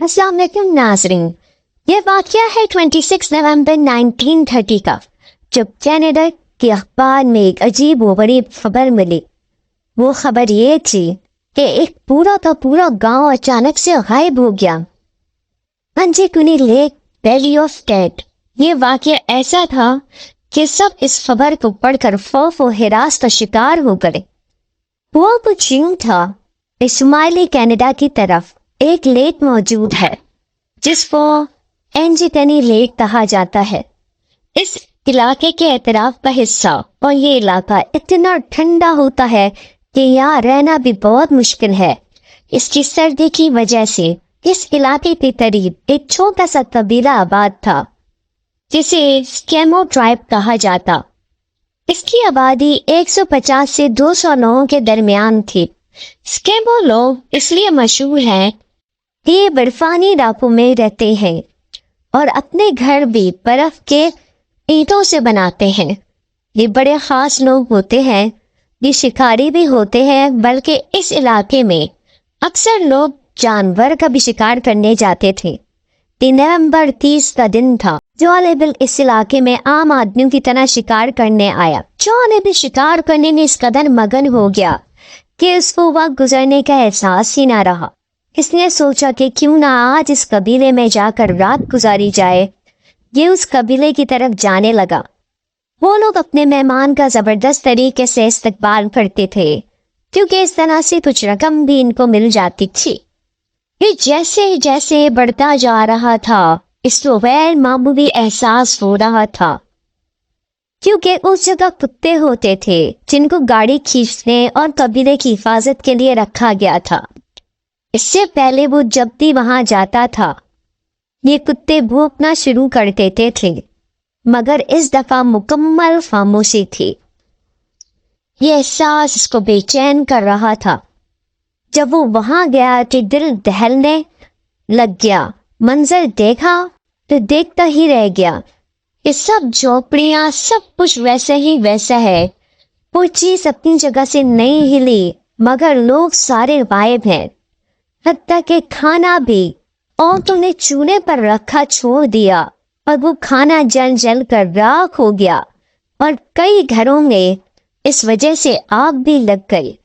अस्सलाम वालेकुम नाज़रीन, ये वाक़या है 26 नवंबर 1930 का, जब कनाडा के अखबार में एक अजीब व गरीब खबर मिली। वो खबर ये थी कि एक पूरा का पूरा गांव अचानक से गायब हो गया। अंजेकुनी लेक वैली ऑफ डेड। ये वाक़या ऐसा था कि सब इस खबर को पढ़कर खौफ व हिरास का शिकार हो गए। वो कुछ यूं था कि शुमाली कनाडा की तरफ एक लेक मौजूद है जिसको एंजिकनी लेक कहा जाता है। इस इलाके के एतराफ का हिस्सा और ये इलाका इतना ठंडा होता है कि यहाँ रहना भी बहुत मुश्किल है। इसकी सर्दी की वजह से इस इलाके के करीब एक छोटा सा कबीला आबाद था जिसे स्केमो ट्राइब कहा जाता। इसकी आबादी 150 से 200 लोगों के दरमियान थी। स्केमो लोग इसलिए मशहूर हैं कि ये बर्फानी इलाकों में रहते हैं और अपने घर भी बर्फ के ईंटों से बनाते हैं। ये बड़े खास लोग होते हैं। ये शिकारी भी होते हैं, बल्कि इस इलाके में अक्सर लोग जानवर का भी शिकार करने जाते थे। 3 नवंबर 30 का दिन था। जॉन एबल इस इलाके में आम आदमियों की तरह शिकार करने आया। जॉन एबल शिकार करने में इस कदर मगन हो गया कि उसको वक्त गुजरने का एहसास ही ना रहा। इसने सोचा कि क्यों ना आज इस कबीले में जाकर रात गुजारी जाए। ये उस कबीले की तरफ जाने लगा। वो लोग अपने मेहमान का जबरदस्त तरीके से इस्तकबाल करते थे क्योंकि इस तरह से कुछ रकम भी इनको मिल जाती थी। ये जैसे जैसे बढ़ता जा रहा था, इसको गैर मामूली एहसास हो रहा था क्योंकि उस जगह कुत्ते होते थे जिनको गाड़ी खींचने और कबीले की हिफाजत के लिए रखा गया था। इससे पहले वो जब भी वहां जाता था ये कुत्ते भौंकना शुरू कर देते थे, मगर इस दफा मुकम्मल खामोशी थी। ये एहसास इसको बेचैन कर रहा था। जब वो वहां गया तो दिल दहलने लग गया। मंजर देखा तो देखता ही रह गया। ये सब झोपड़ियां, सब कुछ वैसे ही वैसा है। कोई चीज अपनी जगह से नहीं हिली, मगर लोग सारे गायब हैं। हत्ता के खाना भी औरतों ने चूल्हे पर रखा छोड़ दिया और वो खाना जल जल कर राख हो गया और कई घरों में इस वजह से आग भी लग गई।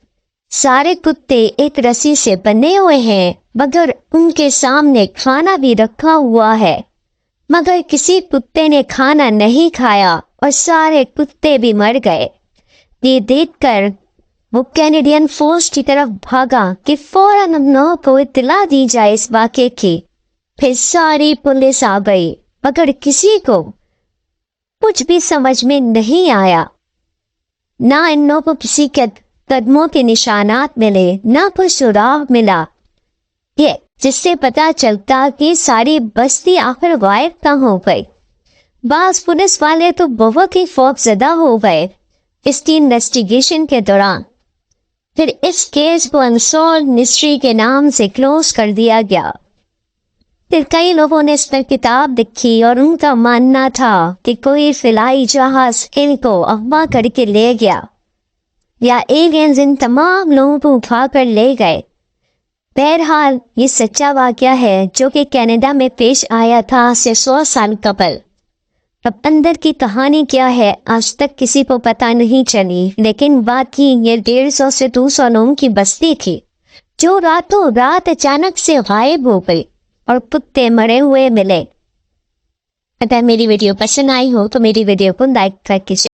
सारे कुत्ते एक रस्सी से बने हुए हैं, मगर उनके सामने खाना भी रखा हुआ है, मगर किसी कुत्ते ने खाना नहीं खाया और सारे कुत्ते भी मर गए। ये देखकर वो कैनेडियन फोर्स की तरफ भागा कि फौरन हम लोगों को इत्तला दी जाए इस वाक़े की। फिर सारी पुलिस आ गई, मगर किसी को कुछ भी समझ में नहीं आया। ना इन लोगों को किसी के कदमों के निशानात मिले, ना कोई सुराग मिला, ये जिससे पता चलता कि सारी बस्ती आखिर गायब कहाँ हो गई। बास पुलिस वाले तो बहुत ही खौफजदा हो गए इसकी इन्वेस्टिगेशन के दौरान। फिर इस केस को अनसॉल्व्ड मिस्ट्री के नाम से क्लोज कर दिया गया। फिर कई लोगों ने इस पर किताब लिखी और उनका मानना था कि कोई फिलाई जहाज इनको अगवा करके ले गया या एलियंस इन तमाम लोगों को उठा कर ले गए। बहरहाल ये सच्चा वाक़या है जो कि कनाडा में पेश आया था से 100 साल कबल। अब अंदर की कहानी क्या है आज तक किसी को पता नहीं चली, लेकिन बात की ये 150 से 200 लोगों की बस्ती थी जो रातों रात अचानक से गायब हो गई और कुत्ते मरे हुए मिले। अगर मेरी वीडियो पसंद आई हो तो मेरी वीडियो को लाइक कर कीजिए।